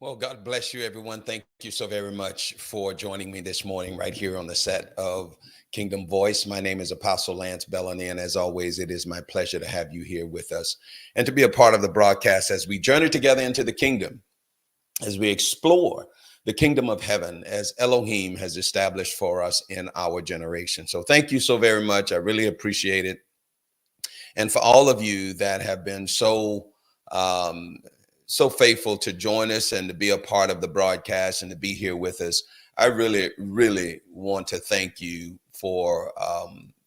Well, God bless you, everyone. Thank you so very much for joining me this morning right here on the set of Kingdom Voice. My name is Apostle Lance Bellany, and as always, it is my pleasure to have you here with us and to be a part of the broadcast as we journey together into the kingdom, as we explore the kingdom of heaven as Elohim has established for us in our generation. So thank you so very much. I really appreciate it. And for all of you that have been um, so faithful to join us and to be a part of the broadcast and to be here with us, I really, really want to thank you for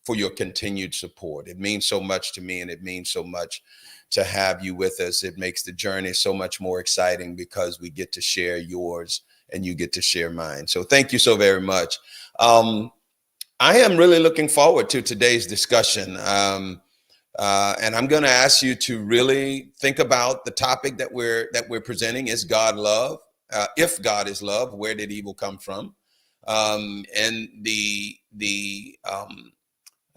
your continued support. It means so much to me, and it means so much to have you with us. It makes the journey so much more exciting because we get to share yours and you get to share mine. So thank you so very much. Um, I am really looking forward to today's discussion. And I'm going to ask you to really think about the topic that we're presenting. Is God love? If God is love, where did evil come from? And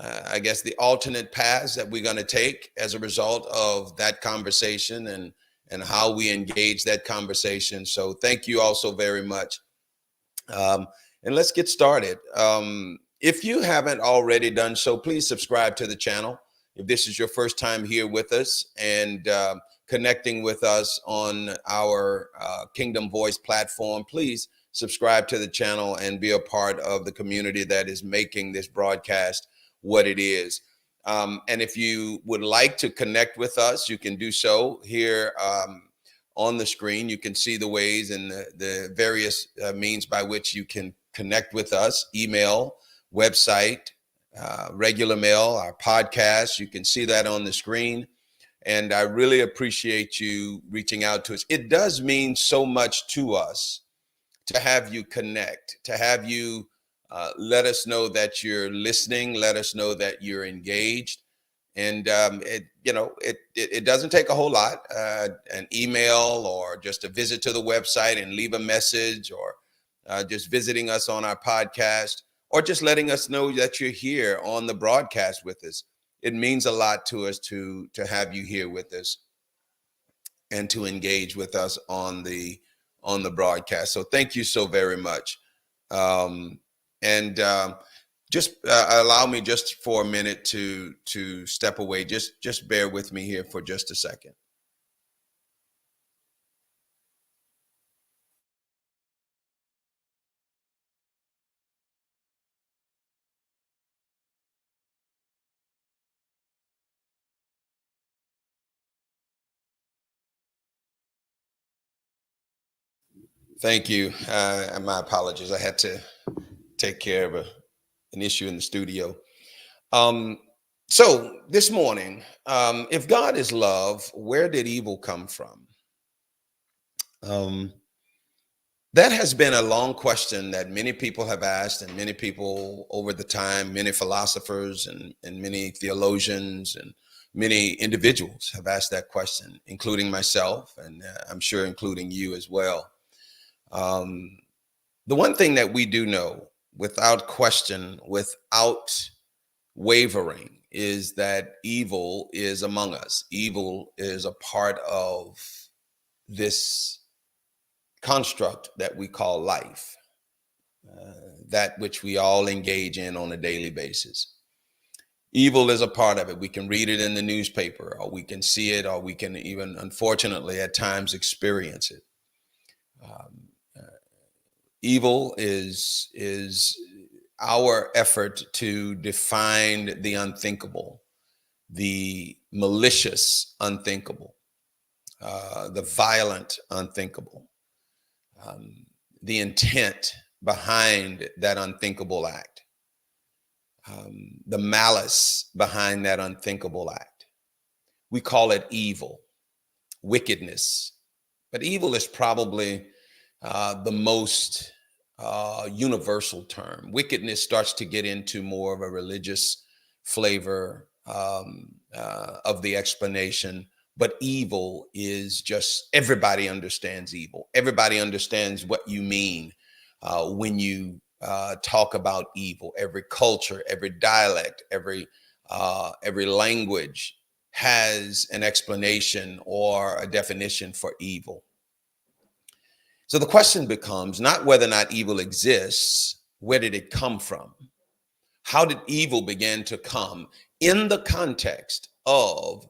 I guess the alternate paths that we're going to take as a result of that conversation and how we engage that conversation. So thank you all so very much. Um, and let's get started. If you haven't already done so, please subscribe to the channel. If this is your first time here with us and connecting with us on our Kingdom Voice platform, please subscribe to the channel and be a part of the community that is making this broadcast what it is. And if you would like to connect with us, you can do so here on the screen. You can see the ways and the various means by which you can connect with us: email, website, regular mail, our podcast. You can see that on the screen. And I really appreciate you reaching out to us. It does mean so much to us to have you connect, to have you let us know that you're listening, let us know that you're engaged. And it doesn't take a whole lot, an email or just a visit to the website and leave a message, or just visiting us on our podcast, or just letting us know that you're here on the broadcast with us. It means a lot to us to have you here with us and to engage with us on the broadcast. So thank you so very much. Um, and just allow me just for a minute to step away. Just bear with me here for just a second. Thank you. And my apologies. I had to take care of an issue in the studio. Um, so this morning, if God is love, where did evil come from? Um, that has been a long question that many people have asked, and many people over the time, many philosophers and many theologians and many individuals have asked that question, including myself, and I'm sure including you as well. Um, the one thing that we do know without question, without wavering, is that evil is among us. Evil is a part of this construct that we call life, that which we all engage in on a daily basis. Evil is a part of it. We can read it in the newspaper, or we can see it, or we can even, unfortunately, at times experience it. Um, Evil is our effort to define the unthinkable, the malicious unthinkable, the violent unthinkable, um, the intent behind that unthinkable act, the malice behind that unthinkable act. We call it evil, wickedness. But evil is probably the most universal term. Wickedness starts to get into more of a religious flavor of the explanation. But evil is just, everybody understands evil. Everybody understands what you mean when you talk about evil. Every culture, every dialect, every language has an explanation or a definition for evil. So the question becomes not whether or not evil exists, where did it come from? How did evil begin to come in the context of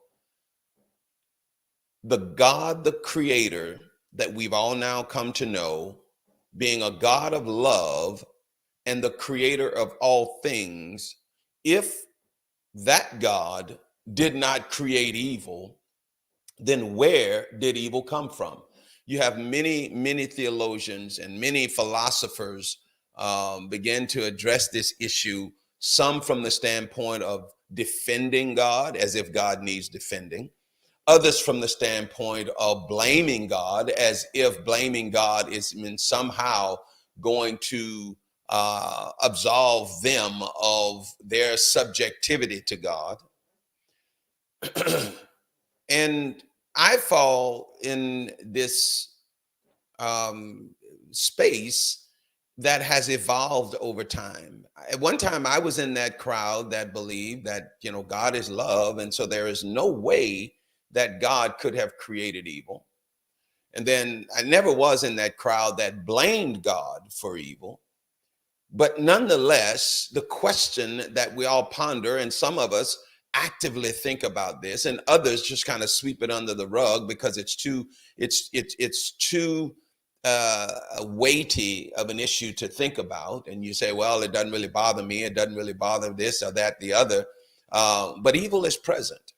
the God, the creator that we've all now come to know, being a God of love and the creator of all things? If that God did not create evil, then where did evil come from? You have many theologians and many philosophers begin to address this issue, some from the standpoint of defending God as if God needs defending, others from the standpoint of blaming God as if blaming God is somehow going to absolve them of their subjectivity to God. And I fall in this um, space that has evolved over time. At one time, I was in that crowd that believed that, God is love. And so there is no way that God could have created evil. And then I never was in that crowd that blamed God for evil. But nonetheless, the question that we all ponder, and some of us actively think about this, and others just kind of sweep it under the rug because it's too weighty of an issue to think about. And you say, well, it doesn't really bother me. It doesn't really bother this or that, the other. But evil is present.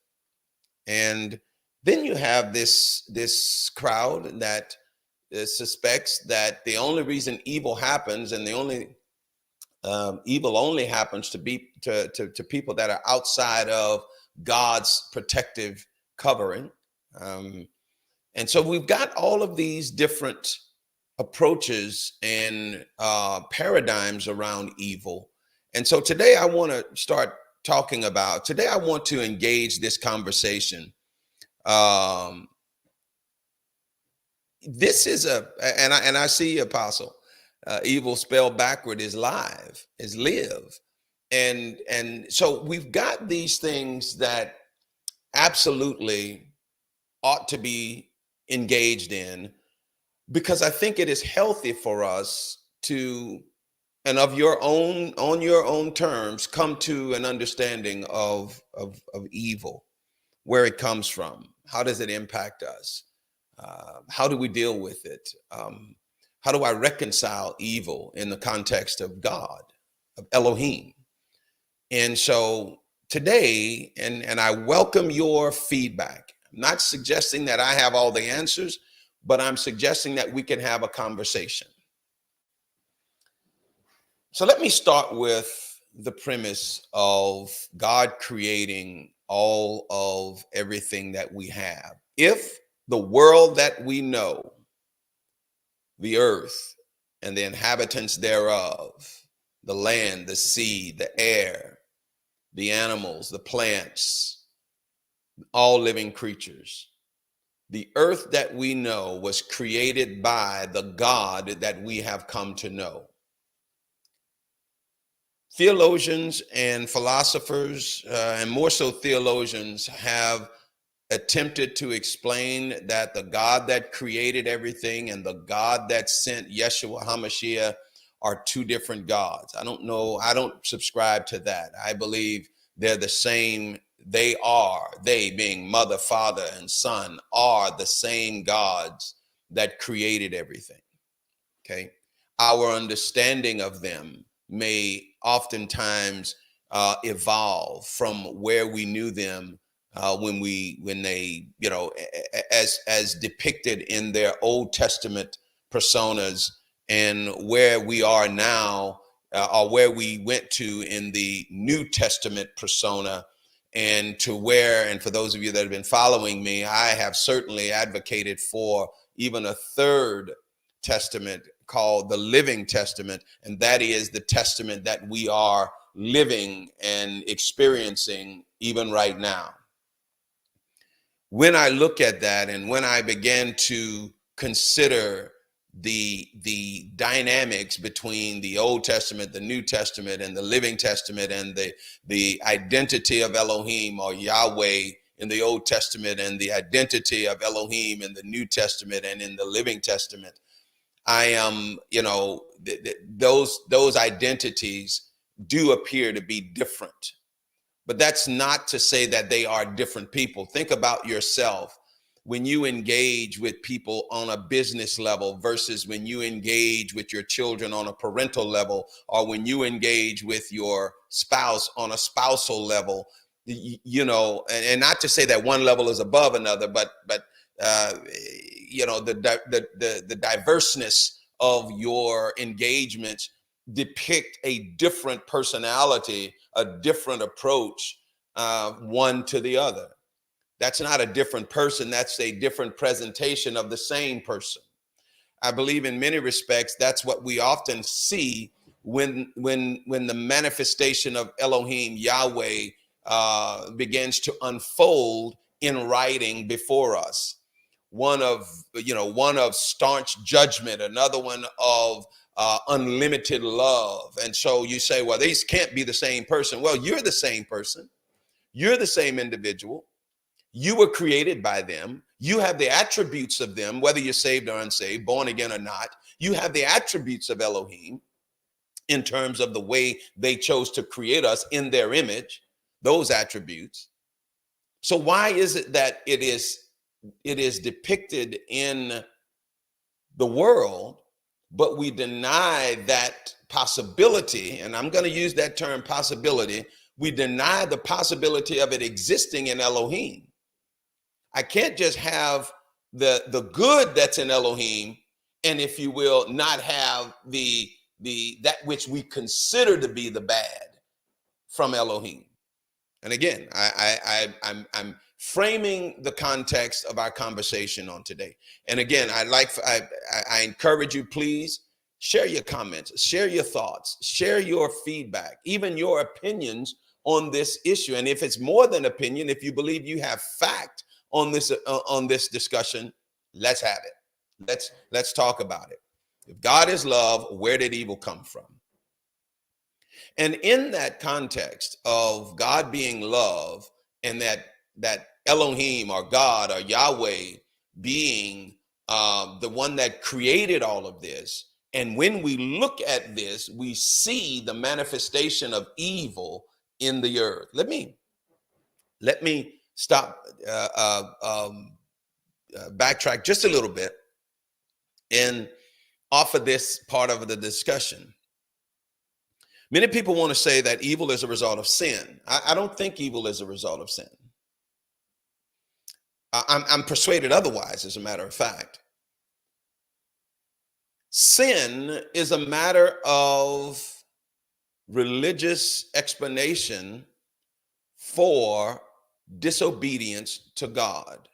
And then you have this crowd that suspects that the only reason evil happens, and the only evil only happens to people that are outside of God's protective covering. And so we've got all of these different approaches and paradigms around evil. And so today I want to engage this conversation. This is and I see, Apostle, evil spelled backward is live. And so we've got these things that absolutely ought to be engaged in, because I think it is healthy for us to, and on your own terms, come to an understanding of evil, where it comes from, how does it impact us, how do we deal with it, how do I reconcile evil in the context of God, of Elohim? And so today, and I welcome your feedback. I'm not suggesting that I have all the answers, but I'm suggesting that we can have a conversation. So let me start with the premise of God creating all of everything that we have. If the world that we know, the earth and the inhabitants thereof, the land, the sea, the air, the animals, the plants, all living creatures, the earth that we know was created by the God that we have come to know. Theologians and philosophers, and more so theologians, have attempted to explain that the God that created everything and the God that sent Yeshua HaMashiach are two different gods. I don't know. I don't subscribe to that. I believe they're the same. They being Mother, Father, and Son, are the same gods that created everything. Okay. Our understanding of them may oftentimes evolve from where we knew them when they, as depicted in their Old Testament personas, and where we are now, or where we went to in the New Testament persona, and for those of you that have been following me, I have certainly advocated for even a third testament called the Living Testament, and that is the testament that we are living and experiencing even right now. When I look at that, and when I began to consider the dynamics between the Old Testament, the New Testament, and the Living Testament, and the identity of Elohim or Yahweh in the Old Testament, and the identity of Elohim in the New Testament and in the Living Testament, I am, those identities do appear to be different. But that's not to say that they are different people. Think about yourself when you engage with people on a business level versus when you engage with your children on a parental level, or when you engage with your spouse on a spousal level. And not to say that one level is above another, but uh, the diverseness of your engagements depict a different personality, a different approach, one to the other. That's not a different person. That's a different presentation of the same person. I believe in many respects, that's what we often see when the manifestation of Elohim, Yahweh, begins to unfold in writing before us. One of staunch judgment, another one of unlimited love. And so you say, well, these can't be the same person. Well, you're the same person. You're the same individual. You were created by them. You have the attributes of them, whether you're saved or unsaved, born again or not. You have the attributes of Elohim in terms of the way they chose to create us in their image, those attributes. So why is it that it is depicted in the world, but we deny that possibility? And I'm going to use that term, possibility. We deny the possibility of it existing in Elohim. I can't just have the good that's in Elohim, and, if you will, not have the that which we consider to be the bad from Elohim. And again, I'm framing the context of our conversation on today. And again, I encourage you, please share your comments, share your thoughts, share your feedback, even your opinions on this issue. And if it's more than opinion, if you believe you have fact on this discussion, let's have it. Let's talk about it. If God is love, where did evil come from? And in that context of God being love, and that Elohim or God or Yahweh being the one that created all of this, and when we look at this, we see the manifestation of evil in the earth. Let me stop, backtrack just a little bit and offer this part of the discussion. Many people want to say that evil is a result of sin. I don't think evil is a result of sin. I'm persuaded otherwise, as a matter of fact. Sin is a matter of religious explanation for disobedience to God.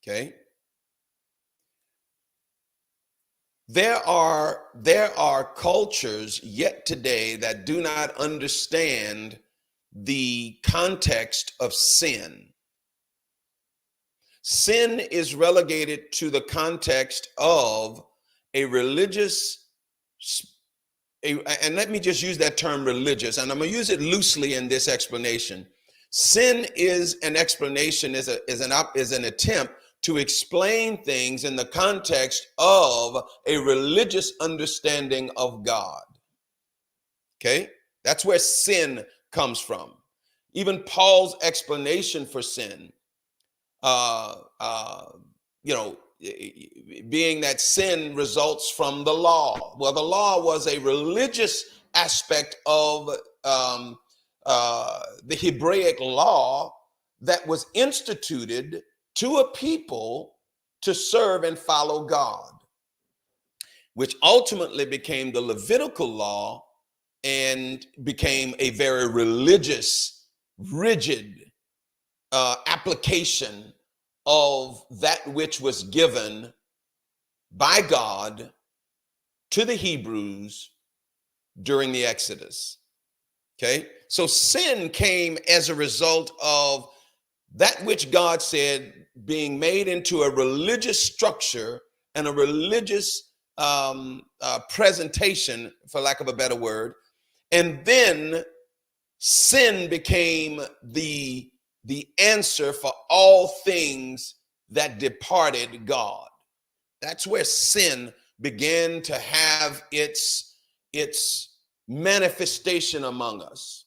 Okay? There are cultures yet today that do not understand the context of sin. Sin is relegated to the context of a religious, and let me just use that term religious, and I'm going to use it loosely in this explanation. Sin is an explanation, is an attempt to explain things in the context of a religious understanding of God. Okay? That's where sin comes from. Even Paul's explanation for sin, being that sin results from the law. Well, the law was a religious aspect of the Hebraic law that was instituted to a people to serve and follow God, which ultimately became the Levitical law and became a very religious, rigid application of that which was given by God to the Hebrews during the Exodus. Okay, so sin came as a result of that which God said being made into a religious structure and a religious presentation, for lack of a better word. And then sin became the answer for all things that departed God. That's where sin began to have its manifestation among us.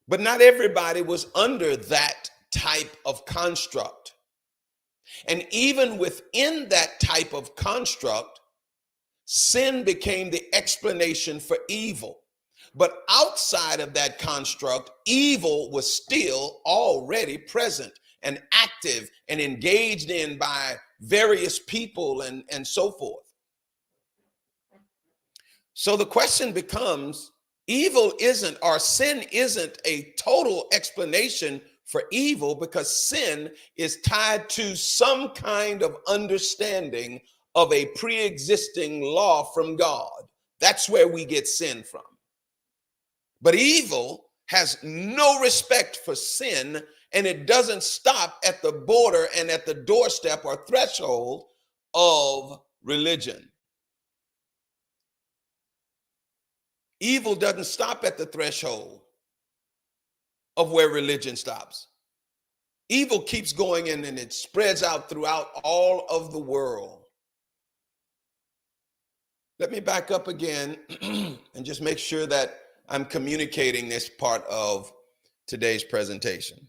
But not everybody was under that type of construct. And even within that type of construct, sin became the explanation for evil. But outside of that construct, evil was still already present and active and engaged in by various people and so forth. So the question becomes, evil isn't, or sin isn't a total explanation for evil, because sin is tied to some kind of understanding of a pre-existing law from God. That's where we get sin from. But evil has no respect for sin, and it doesn't stop at the border and at the doorstep or threshold of religion. Evil doesn't stop at the threshold of where religion stops. Evil keeps going in, and it spreads out throughout all of the world. Let me back up again and just make sure that I'm communicating this part of today's presentation.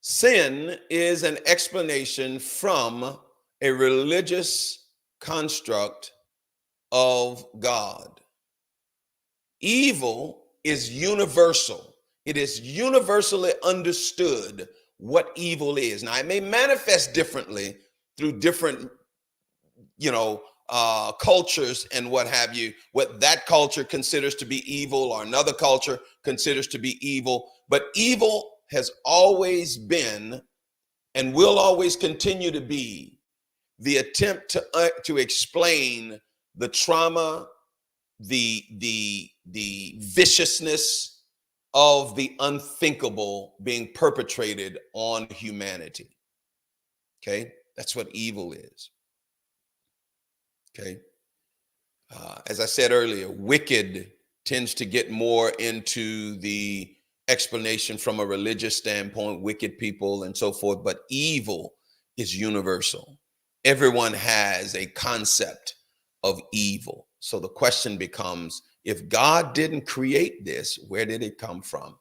Sin is an explanation from a religious construct of God. Evil is universal. It is universally understood what evil is. Now, it may manifest differently through different, cultures and what have you, what that culture considers to be evil or another culture considers to be evil. But evil has always been and will always continue to be the attempt to explain the trauma, the viciousness of the unthinkable being perpetrated on humanity. Okay, that's what evil is. Okay, as I said earlier, wicked tends to get more into the explanation from a religious standpoint, wicked people and so forth, but evil is universal. Everyone has a concept of evil. So the question becomes, if God didn't create this, where did it come from?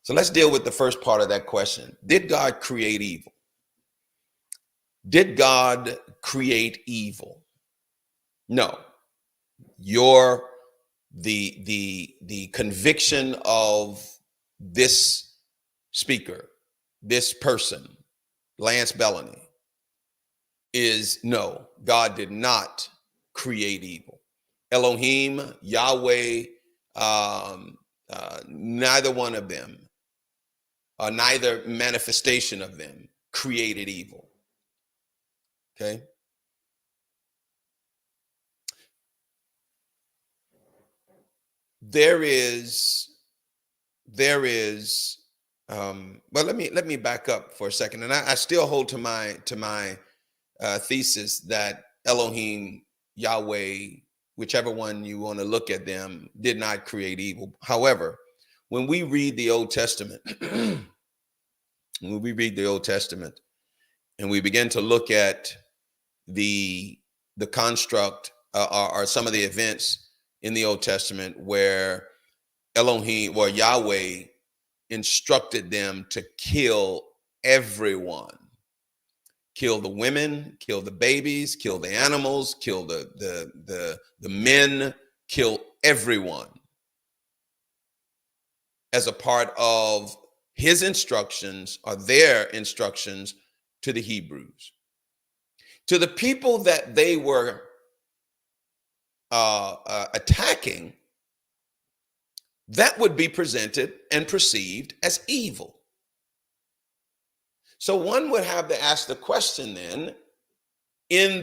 So let's deal with the first part of that question. Did God create evil? Did God create evil? No. The conviction of this speaker, this person, Lance Bellany, is no, God did not create evil. Elohim, Yahweh, neither one of them, or neither manifestation of them created evil. Okay? There is well, let me back up for a second, and I still hold to my thesis that Elohim, Yahweh, whichever one you want to look at them, did not create evil. However, when we read the Old Testament, and we begin to look at the construct or some of the events in the Old Testament where Elohim or Yahweh instructed them to kill everyone, kill the women, kill the babies, kill the animals, kill the men, kill everyone, as a part of his instructions or their instructions to the Hebrews. To the people that they were attacking, that would be presented and perceived as evil. So one would have to ask the question then, from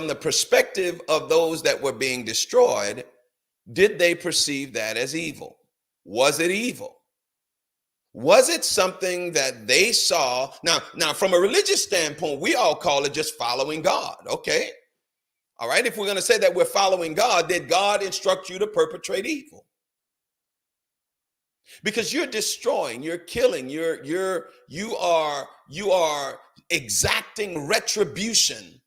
the perspective of those that were being destroyed, did they perceive that as evil? Was it evil? Was it something that they saw? Now, from a religious standpoint, we all call it just following God. Okay. All right. If we're going to say that we're following God, did God instruct you to perpetrate evil? because you're destroying, you're killing, you are exacting retribution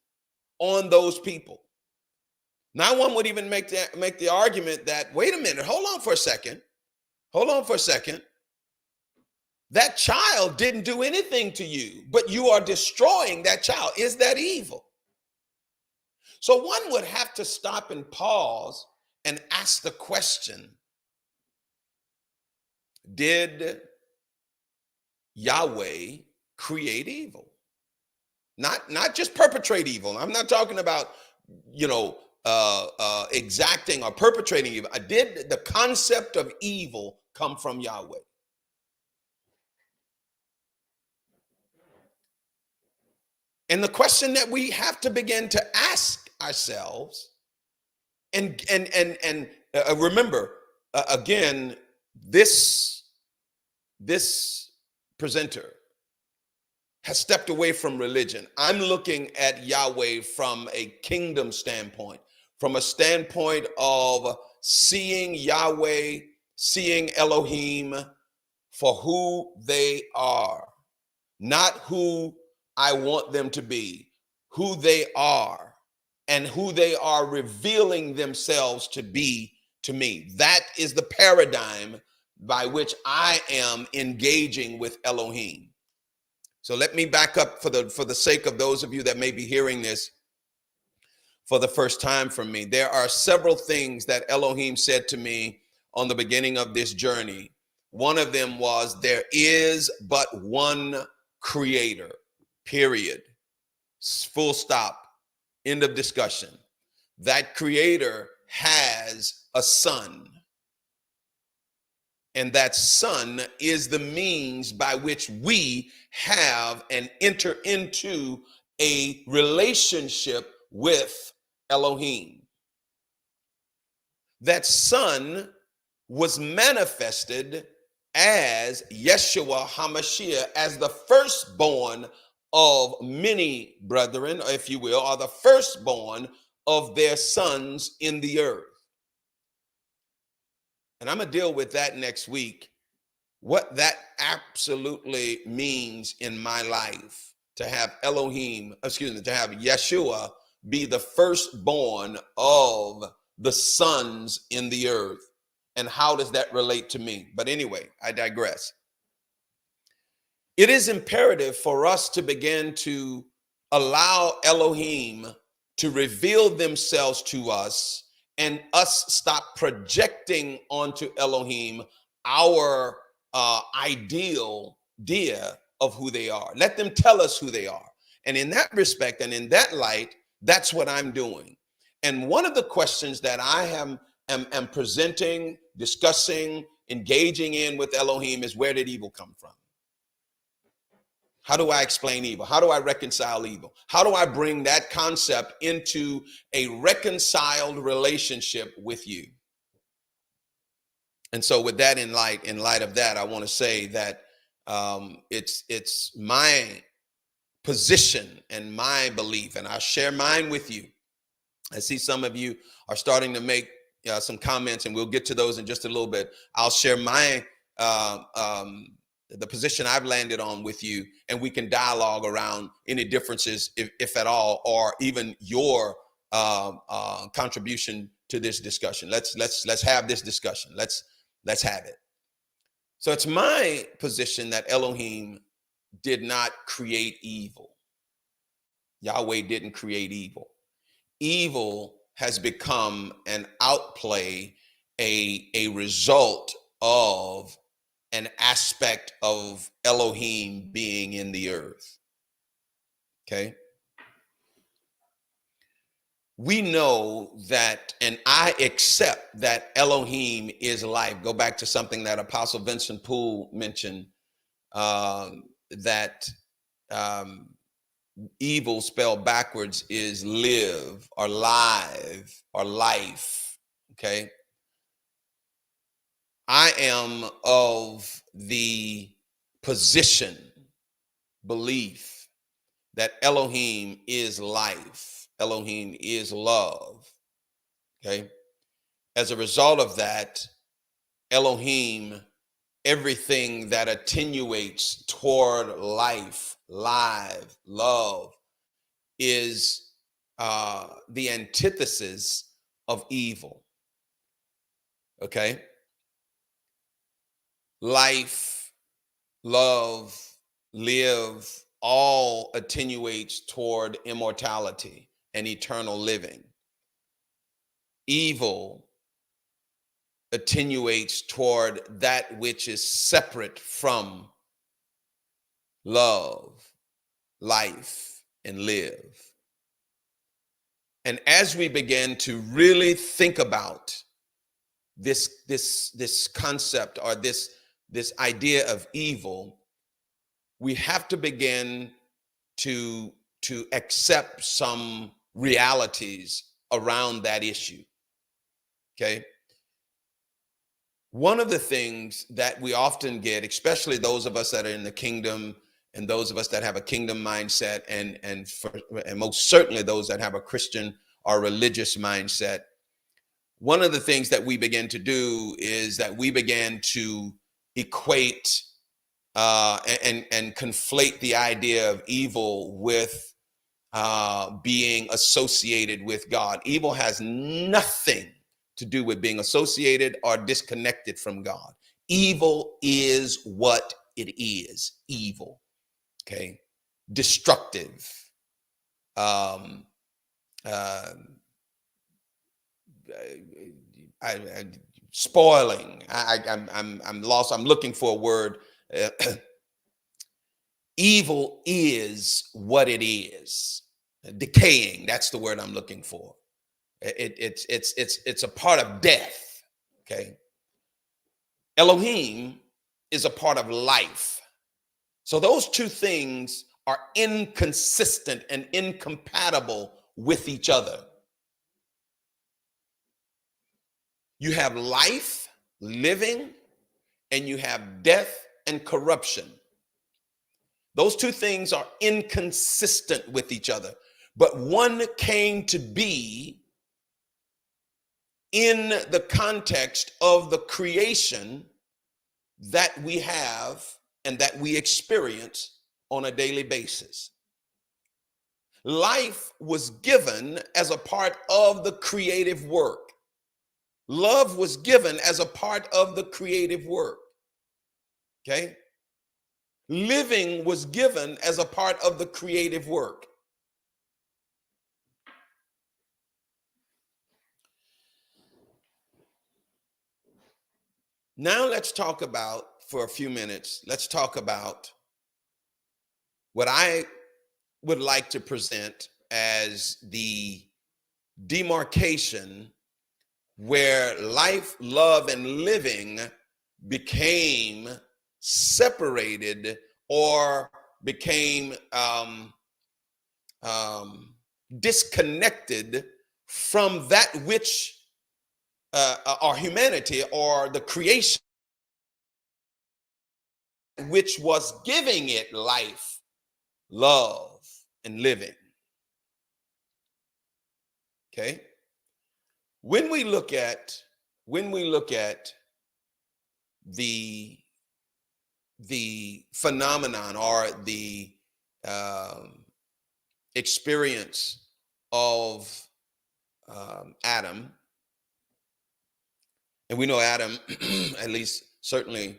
on those people. Now, one would even make the argument that, wait a minute, hold on for a second. Hold on for a second. That child didn't do anything to you, but you are destroying that child. Is that evil? So one would have to stop and pause and ask the question, did Yahweh create evil? Not just perpetrate evil. I'm not talking about, exacting or perpetrating evil. Did the concept of evil come from Yahweh? And the question that we have to begin to ask ourselves, and remember, again, this presenter has stepped away from religion. I'm looking at Yahweh from a kingdom standpoint, from a standpoint of seeing Yahweh, seeing Elohim for who they are, not who I want them to be, who they are, and who they are revealing themselves to be to me. That is the paradigm by which I am engaging with Elohim. So let me back up for the sake of those of you that may be hearing this for the first time from me. There are several things that Elohim said to me on the beginning of this journey. One of them was, there is but one creator, period. Full stop. End of discussion. That creator has a son. And that son is the means by which we have and enter into a relationship with Elohim. That son was manifested as Yeshua HaMashiach, as the firstborn of many brethren, if you will, or the firstborn of their sons in the earth. And I'm going to deal with that next week, what that absolutely means in my life, to have to have Yeshua be the firstborn of the sons in the earth. And how does that relate to me? But anyway, I digress. It is imperative for us to begin to allow Elohim to reveal themselves to us, and us stop projecting onto Elohim our idea of who they are. Let them tell us who they are. And in that respect and in that light, that's what I'm doing. And one of the questions that I am presenting, discussing, engaging in with Elohim is, where did evil come from? How do I explain evil? How do I reconcile evil? How do I bring that concept into a reconciled relationship with you? And so with that in light of that, I want to say that it's my position and my belief, and I'll share mine with you. I see some of you are starting to make some comments, and we'll get to those in just a little bit. I'll share my the position I've landed on with you, and we can dialogue around any differences, if at all, or even your contribution to this discussion. Let's have this discussion. Let's have it. So it's my position that Elohim did not create evil. Yahweh didn't create evil. Evil has become an outplay, a result of an aspect of Elohim being in the earth. Okay. We know that, and I accept that Elohim is life. Go back to something that Apostle Vincent Poole mentioned, that evil spelled backwards is live or live or life. Okay. I am of the belief that Elohim is life. Elohim is love. Okay. As a result of that, Elohim everything that attenuates toward life, live, love is the antithesis of evil. Okay? Life, love, live, all attenuates toward immortality and eternal living. Evil attenuates toward that which is separate from love, life, and live. And as we begin to really think about this concept, or this idea of evil, we have to begin to accept some realities around that issue. Okay? One of the things that we often get, especially those of us that are in the kingdom and those of us that have a kingdom mindset, and most certainly those that have a Christian or religious mindset, one of the things that we begin to do is that we begin to equate and conflate the idea of evil with being associated with God. Evil has nothing to do with being associated or disconnected from God. Evil is what it is. Evil. Okay. Destructive. Spoiling. I'm lost. I'm looking for a word. Evil is what it is. Decaying. That's the word I'm looking for. It's a part of death. Okay. Elohim is a part of life. So those two things are inconsistent and incompatible with each other. You have life, living, and you have death and corruption. Those two things are inconsistent with each other, but one came to be in the context of the creation that we have and that we experience on a daily basis. Life was given as a part of the creative work. Love was given as a part of the creative work. Okay? Living was given as a part of the creative work. Now let's talk about, for a few minutes, let's talk about what I would like to present as the demarcation where life, love, and living became separated or became disconnected from that which or humanity or the creation which was giving it life, love, and living. Okay? When we look at the phenomenon or the experience of Adam, and we know Adam, at least certainly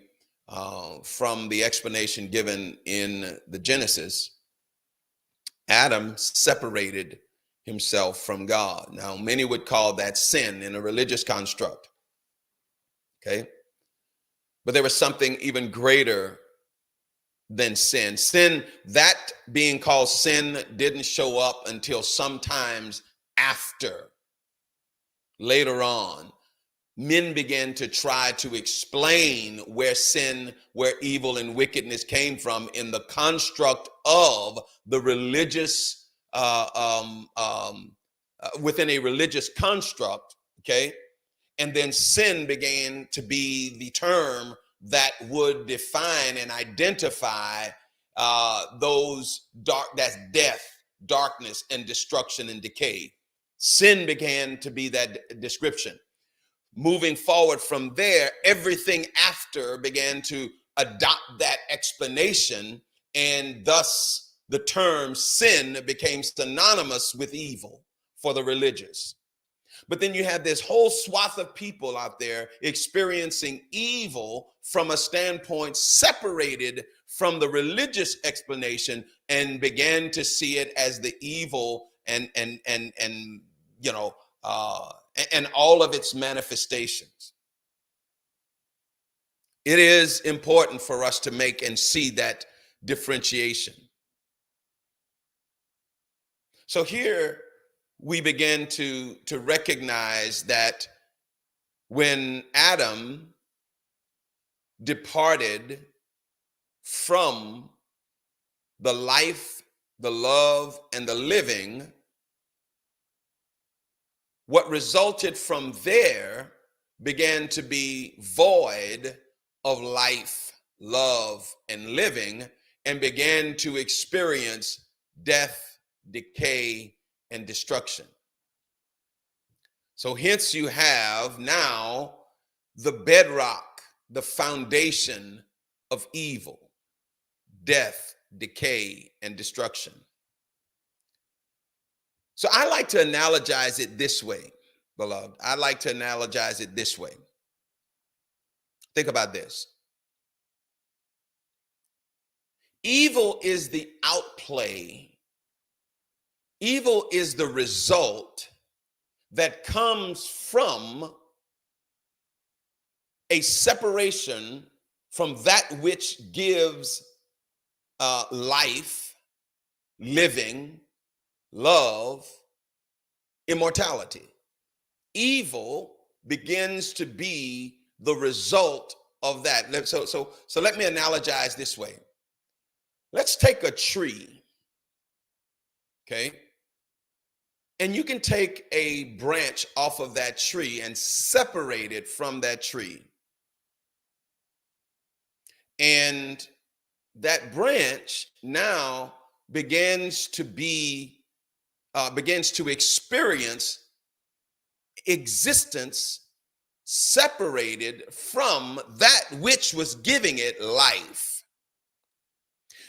from the explanation given in the Genesis, Adam separated himself from God. Now, many would call that sin in a religious construct. Okay? But there was something even greater than sin. Sin, that being called sin, didn't show up until sometimes after. Later on, men began to try to explain where sin, where evil and wickedness came from in the construct of the religious, within a religious construct, okay? And then sin began to be the term that would define and identify those that's death, darkness, and destruction and decay. Sin began to be that description. moving forward from there, everything after began to adopt that explanation, and thus the term sin became synonymous with evil for the religious. But then you have this whole swath of people out there experiencing evil from a standpoint separated from the religious explanation, and began to see it as the evil and you know and all of its manifestations. It is important for us to make and see that differentiation. So here we begin to recognize that when Adam departed from the life, the love, and the living, what resulted from there began to be void of life, love, and living, and began to experience death, decay, and destruction. So hence you have now the bedrock, the foundation of evil, death, decay, and destruction. So I like to analogize it this way, beloved. I like to analogize it this way. Think about this. Evil is the outplay. Evil is the result that comes from a separation from that which gives life, living, love, immortality. Evil begins to be the result of that. So let me analogize this way. Let's take a tree, okay? And you can take a branch off of that tree and separate it from that tree. And that branch now begins to experience existence separated from that which was giving it life.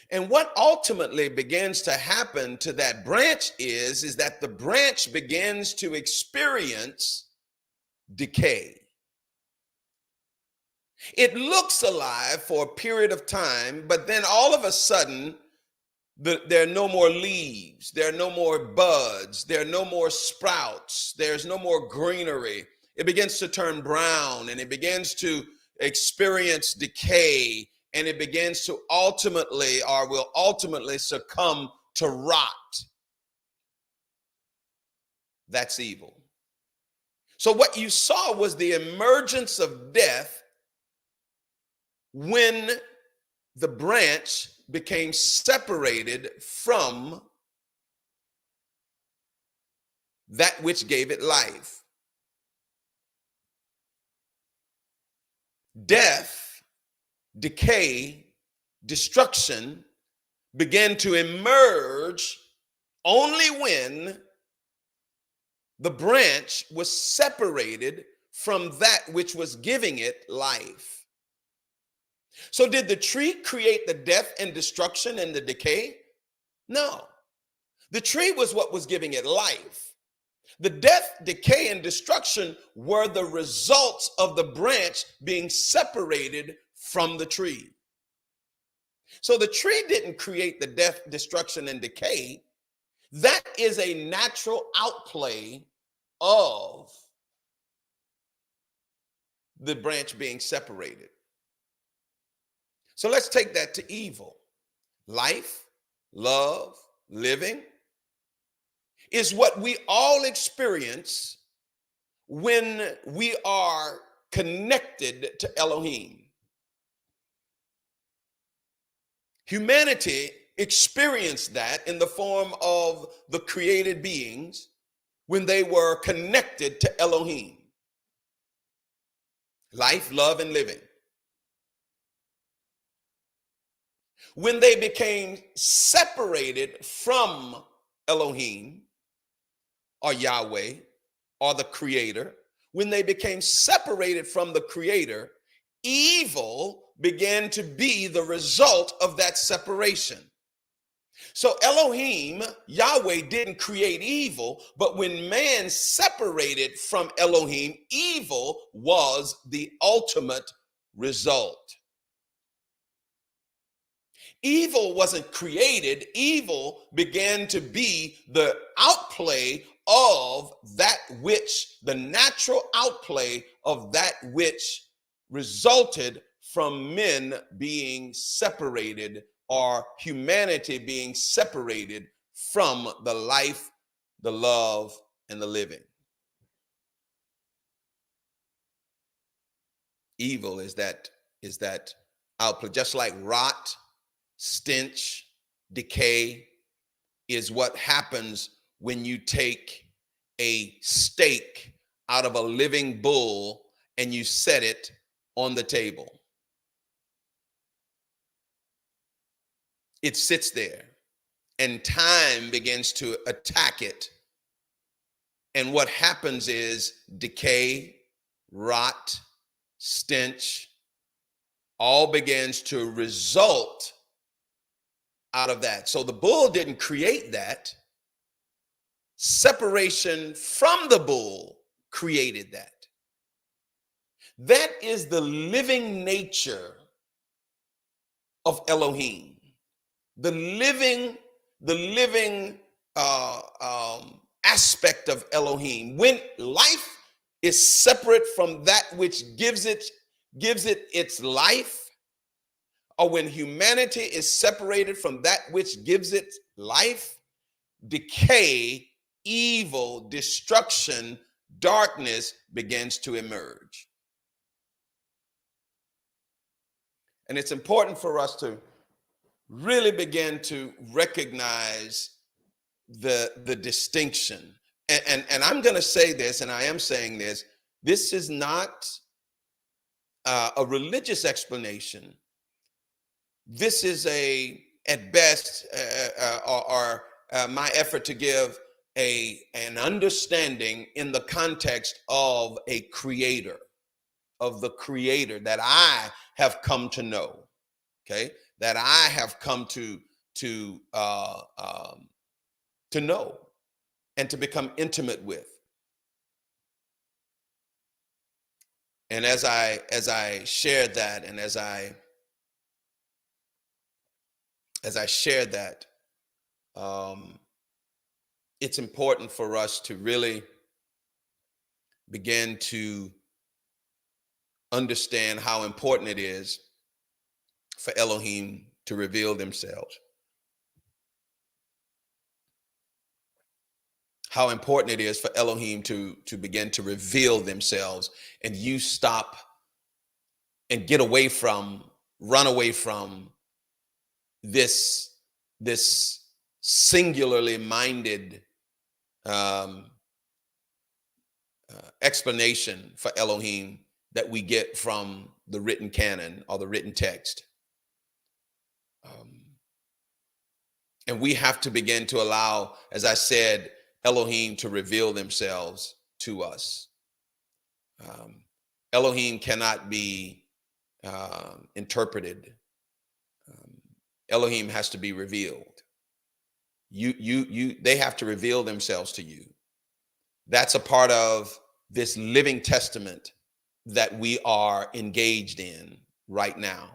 And what ultimately begins to happen to that branch is that the branch begins to experience decay. It looks alive for a period of time, but then all of a sudden, there are no more leaves, there are no more buds, there are no more sprouts, there's no more greenery. It begins to turn brown, and it begins to experience decay, and it begins to ultimately, or will ultimately, succumb to rot. That's evil. So what you saw was the emergence of death when the branch became separated from that which gave it life. Death, decay, destruction began to emerge only when the branch was separated from that which was giving it life. So did the tree create the death and destruction and the decay? No. The tree was what was giving it life. The death, decay, and destruction were the results of the branch being separated from the tree. So the tree didn't create the death, destruction, and decay. That is a natural outplay of the branch being separated. So let's take that to evil. Life, love, living is what we all experience when we are connected to Elohim. Humanity experienced that in the form of the created beings when they were connected to Elohim. Life, love, and living. When they became separated from Elohim or Yahweh or the Creator, when they became separated from the Creator, evil began to be the result of that separation. So Elohim, Yahweh, didn't create evil, but when man separated from Elohim, evil was the ultimate result. Evil wasn't created, evil began to be the outplay of that which, the natural outplay of that which resulted from men being separated, or humanity being separated from the life, the love, and the living. Evil is that outplay, just like rot, stench, decay is what happens when you take a steak out of a living bull and you set it on the table. It sits there and time begins to attack it. And what happens is decay, rot, stench, all begins to result out of that. So the bull didn't create that. Separation from the bull created that. That is the living nature of Elohim. The living aspect of Elohim. When life is separate from that which gives it its life, or when humanity is separated from that which gives it life, decay, evil, destruction, darkness begins to emerge. And it's important for us to really begin to recognize the distinction. And I'm going to say this, and I am saying this, this is not a religious explanation. This is at best, my effort to give an understanding in the context of a creator, of the creator that I have come to know, okay, that I have come to know and to become intimate with. And as I shared that, and as I shared that, it's important for us to really begin to understand how important it is for Elohim to reveal themselves. How important it is for Elohim to begin to reveal themselves, and you stop and run away from this singularly minded explanation for Elohim that we get from the written canon or the written text. And we have to begin to allow, as I said, Elohim to reveal themselves to us. Elohim cannot be interpreted. Elohim has to be revealed. They have to reveal themselves to you. That's a part of this living testament that we are engaged in right now.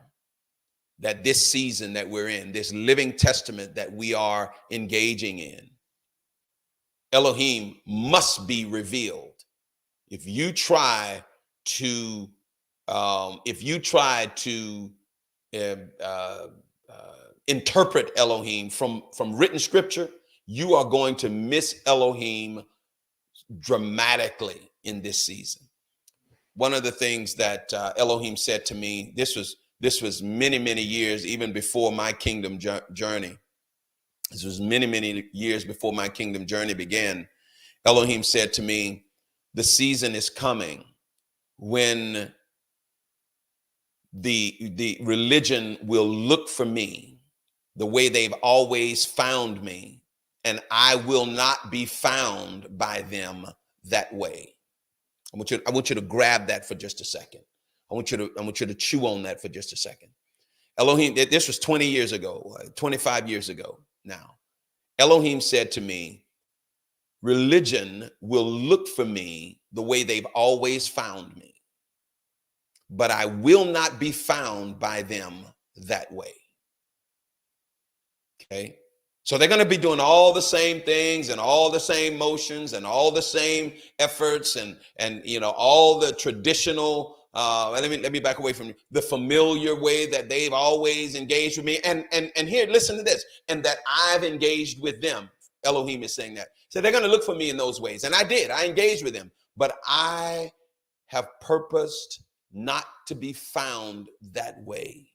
That this season that we're in, this living testament that we are engaging in, Elohim must be revealed. If you try to interpret Elohim from written scripture, you are going to miss Elohim dramatically in this season. One of the things that Elohim said to me, this was many years, even before my kingdom journey. This was many years before my kingdom journey began. Elohim said to me, the season is coming when the religion will look for me the way they've always found me, and I will not be found by them that way. I want you to grab that for just a second. I want you to chew on that for just a second. Elohim, this was 20 years ago, 25 years ago now. Elohim said to me, religion will look for me the way they've always found me, but I will not be found by them that way. Okay. So they're going to be doing all the same things and all the same motions and all the same efforts and all the traditional let me back away from the familiar way that they've always engaged with me. And here, listen to this, and that I've engaged with them. Elohim is saying that. So they're going to look for me in those ways. And I did. I engaged with them. But I have purposed not to be found that way.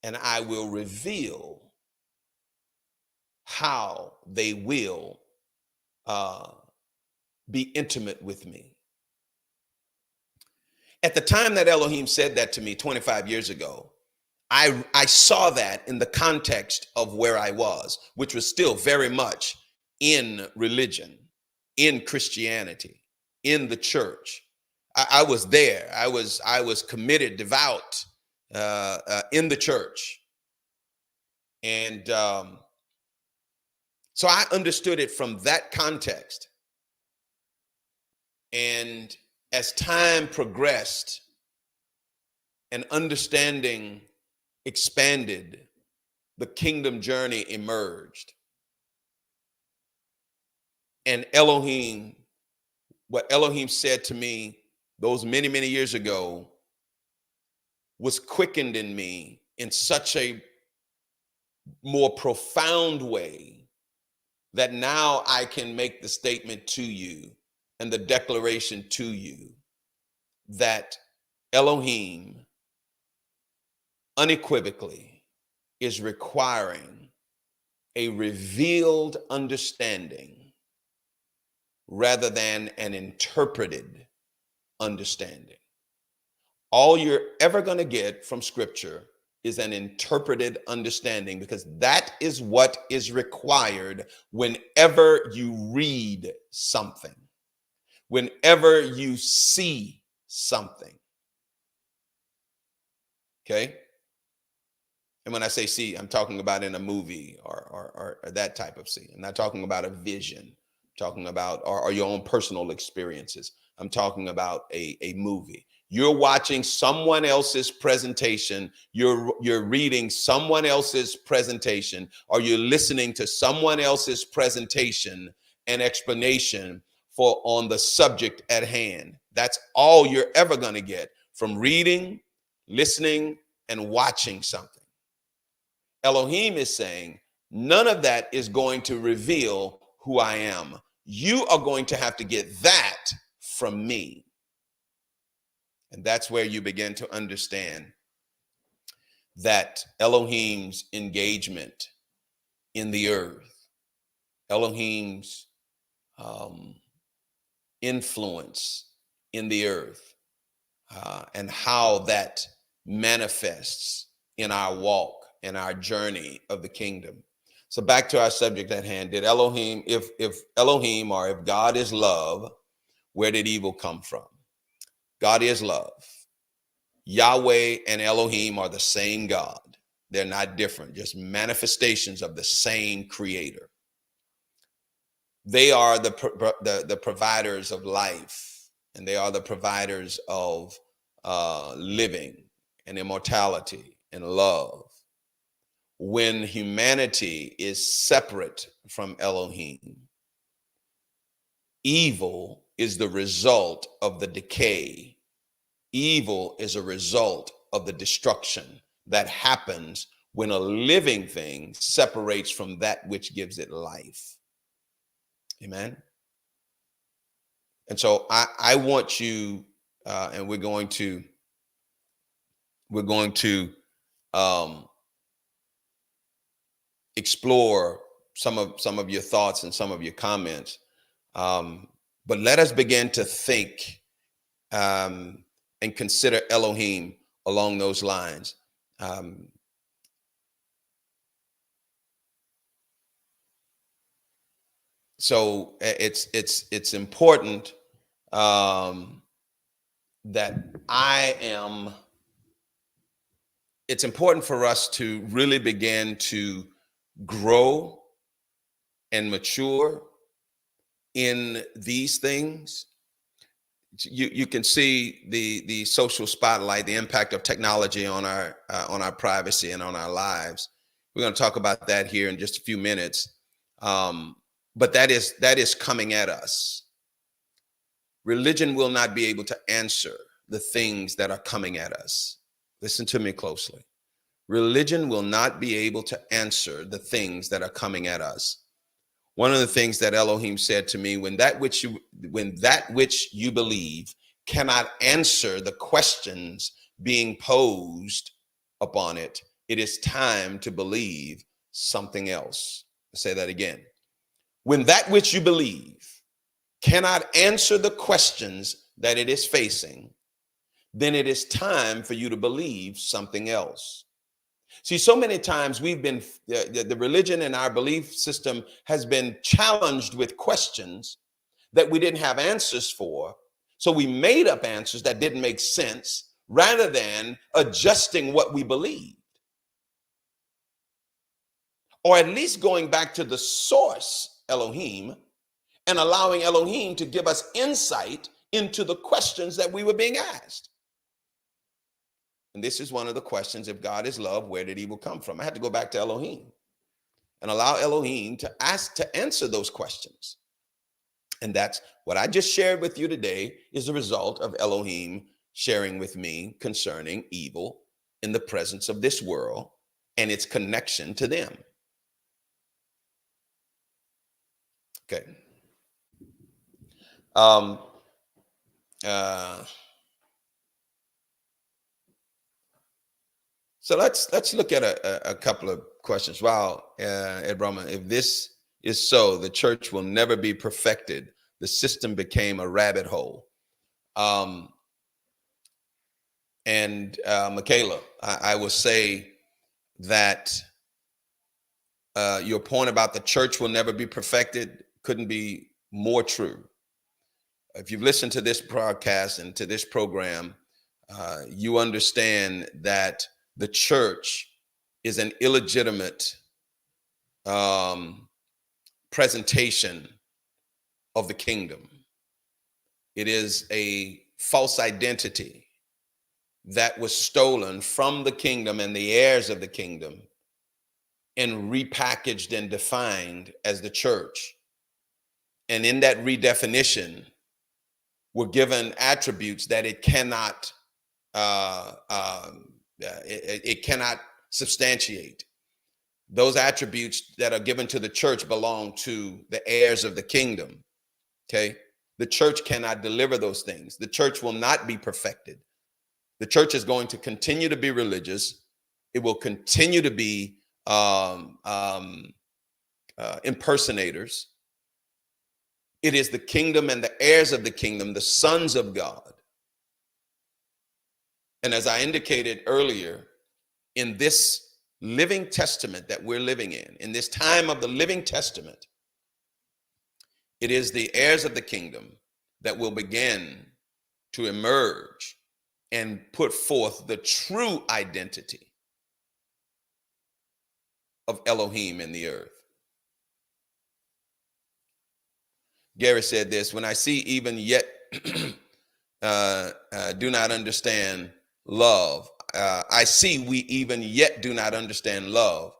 And I will reveal how they will be intimate with me. At the time that Elohim said that to me 25 years ago, I saw that in the context of where I was, which was still very much in religion, in Christianity, in the church. I was there. I was committed, devout in the church. And so I understood it from that context. And as time progressed and understanding expanded, the kingdom journey emerged. And Elohim, what Elohim said to me those many, many years ago was quickened in me in such a more profound way that now I can make the statement to you and the declaration to you that Elohim unequivocally is requiring a revealed understanding rather than an interpreted understanding. All you're ever going to get from scripture is an interpreted understanding, because that is what is required whenever you read something, whenever you see something. Okay? And when I say see, I'm talking about in a movie or that type of see. I'm not talking about a vision. I'm talking about or your own personal experiences. I'm talking about a movie. You're watching someone else's presentation. You're reading someone else's presentation, or you're listening to someone else's presentation and explanation on the subject at hand. That's all you're ever going to get from reading, listening, and watching something. Elohim is saying, none of that is going to reveal who I am. You are going to have to get that from me. And that's where you begin to understand that Elohim's engagement in the earth, Elohim's influence in the earth, and how that manifests in our walk, in our journey of the kingdom. So back to our subject at hand. Did Elohim, if Elohim, or if God is love, where did evil come from? God is love. Yahweh and Elohim are the same God. They're not different, just manifestations of the same creator. They are the providers of life, and they are the providers of living and immortality and love. When humanity is separate from Elohim, evil is the result of the decay. Evil is a result of the destruction that happens when a living thing separates from that which gives it life. Amen. And so I want you, and we're going to explore some of your thoughts and some of your comments. But let us begin to think and consider Elohim along those lines. So it's important um, that it's important for us to really begin to grow and mature in these things. You can see the social spotlight, the impact of technology on our privacy and on our lives. We're going to talk about that here in just a few minutes. But that is coming at us. Religion will not be able to answer the things that are coming at us. Listen to me closely. Religion will not be able to answer the things that are coming at us. One of the things that Elohim said to me, when that which you believe cannot answer the questions being posed upon it, it is time to believe something else. I'll say that again. When that which you believe cannot answer the questions that it is facing, then it is time for you to believe something else. See, so many times the religion and our belief system has been challenged with questions that we didn't have answers for. So we made up answers that didn't make sense rather than adjusting what we believed. Or at least going back to the source, Elohim, and allowing Elohim to give us insight into the questions that we were being asked. And this is one of the questions: if God is love, where did evil come from? I had to go back to Elohim and allow Elohim to answer those questions. And that's what I just shared with you today, is the result of Elohim sharing with me concerning evil in the presence of this world and its connection to them. Okay. So let's look at a couple of questions. Wow, Ed Brahma, if this is so, the church will never be perfected. The system became a rabbit hole. Michaela, I will say that your point about the church will never be perfected couldn't be more true. If you've listened to this broadcast and to this program, you understand that the church is an illegitimate presentation of the kingdom. It is a false identity that was stolen from the kingdom and the heirs of the kingdom and repackaged and defined as the church. And in that redefinition, were given attributes that it cannot it cannot substantiate. Those attributes that are given to the church belong to the heirs of the kingdom. Okay, the church cannot deliver those things. The church will not be perfected. The church is going to continue to be religious. It will continue to be impersonators. It is the kingdom and the heirs of the kingdom, the sons of God. And as I indicated earlier, in this living testament that we're living in this time of the living testament, it is the heirs of the kingdom that will begin to emerge and put forth the true identity of Elohim in the earth. Gary said this: when I see even yet do not understand love, I see we even yet do not understand love,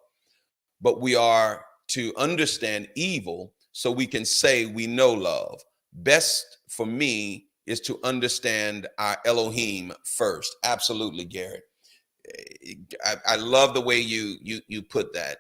but we are to understand evil so we can say we know love. Best for me is to understand our Elohim first. Absolutely, Garrett. I love the way you put that.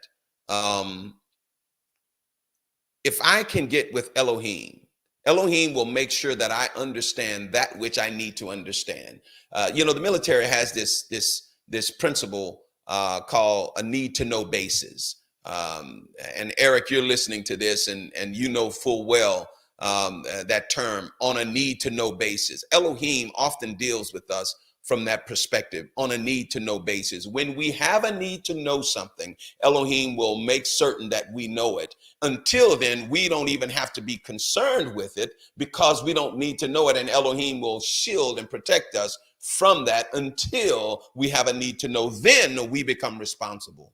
If I can get with Elohim, Elohim will make sure that I understand that which I need to understand. The military has this principle called a need to know basis. And Eric, you're listening to this, and you know full well that term, on a need to know basis. Elohim often deals with us from that perspective on a need to know basis. When we have a need to know something, Elohim will make certain that we know it. Until then, we don't even have to be concerned with it because we don't need to know it. And Elohim will shield and protect us from that until we have a need to know. Then we become responsible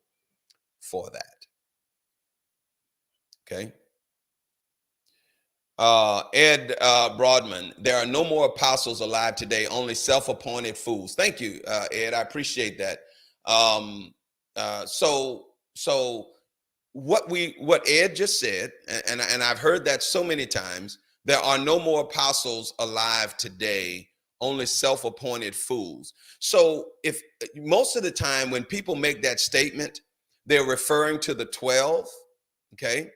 for that. Okay. Ed Broadman, there are no more apostles alive today, only self-appointed fools. Thank you, Ed. I appreciate that. So what Ed just said, and I've heard that so many times, there are no more apostles alive today, only self-appointed fools. So if most of the time when people make that statement, they're referring to the 12, okay?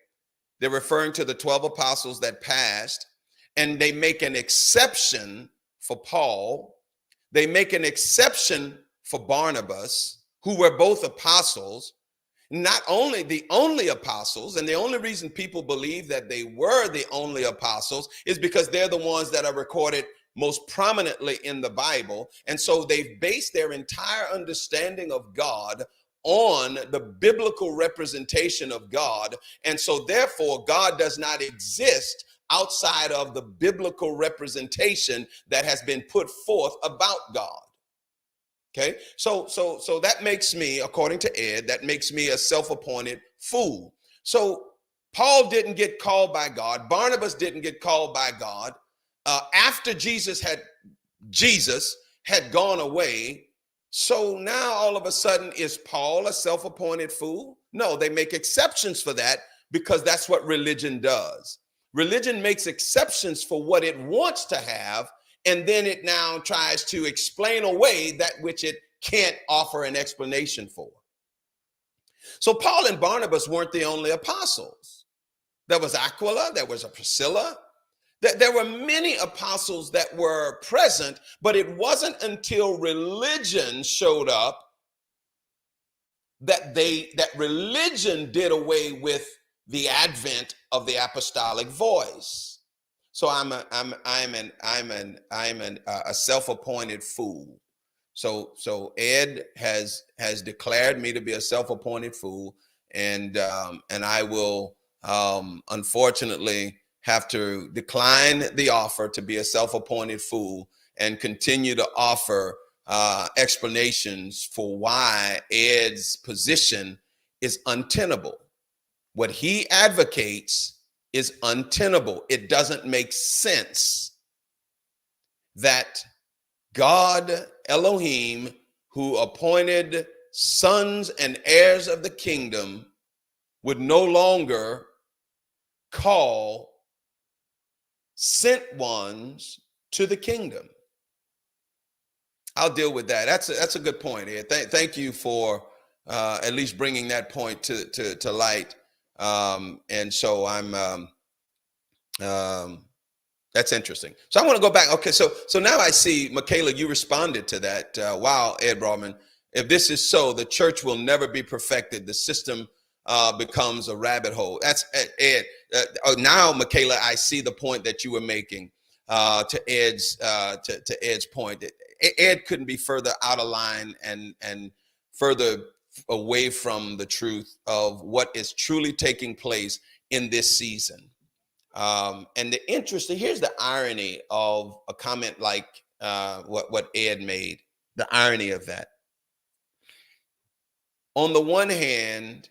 They're referring to the 12 apostles that passed, and they make an exception for Paul. They make an exception for Barnabas, who were both apostles, not only the only apostles. And the only reason people believe that they were the only apostles is because they're the ones that are recorded most prominently in the Bible. And so they've based their entire understanding of God on the biblical representation of God. And so therefore, God does not exist outside of the biblical representation that has been put forth about God. Okay, so that makes me, according to Ed, that makes me a self-appointed fool. So Paul didn't get called by God. Barnabas didn't get called by God. After Jesus had gone away. So now all of a sudden, is Paul a self-appointed fool? No, they make exceptions for that because that's what religion does. Religion makes exceptions for what it wants to have, and then it now tries to explain away that which it can't offer an explanation for. So Paul and Barnabas weren't the only apostles. There was Aquila, there was a Priscilla. There were many apostles that were present, but it wasn't until religion showed up that religion did away with the advent of the apostolic voice. So I'm a self-appointed fool. So Ed has declared me to be a self-appointed fool, and I will unfortunately have to decline the offer to be a self-appointed fool and continue to offer explanations for why Ed's position is untenable. What he advocates is untenable. It doesn't make sense that God, Elohim, who appointed sons and heirs of the kingdom, would no longer call sent ones to the kingdom. I'll deal with that. That's a good point, Ed. Thank you for at least bringing that point to light. And so that's interesting. So I want to go back. Okay, so now I see, Michaela, you responded to that. Wow, Ed Broadman, if this is so, the church will never be perfected. The system becomes a rabbit hole. That's Ed. Now, Michaela, I see the point that you were making to Ed's point. Ed couldn't be further out of line and further away from the truth of what is truly taking place in this season. And here's the irony of a comment like what Ed made. The irony of that. On the one hand,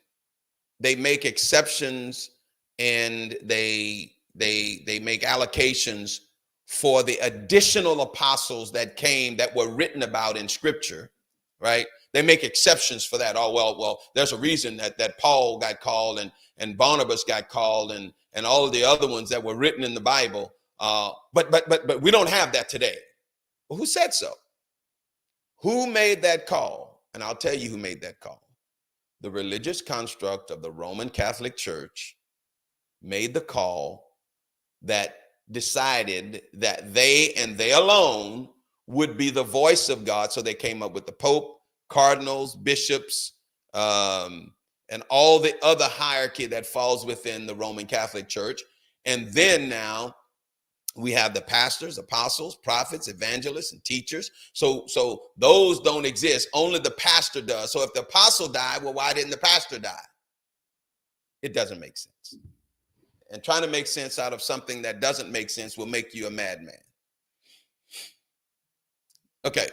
they make exceptions and they make allocations for the additional apostles that came, that were written about in Scripture, right? They make exceptions for that. Oh, well, there's a reason that Paul got called and Barnabas got called and all of the other ones that were written in the Bible. But we don't have that today. Well, who said so? Who made that call? And I'll tell you who made that call. The religious construct of the Roman Catholic Church made the call that decided that they and they alone would be the voice of God. So they came up with the Pope, cardinals, bishops, and all the other hierarchy that falls within the Roman Catholic Church. And then now We have the pastors, apostles, prophets, evangelists, and teachers. So those don't exist. Only the pastor does. So if the apostle died, well, why didn't the pastor die? It doesn't make sense. And trying to make sense out of something that doesn't make sense will make you a madman. Okay.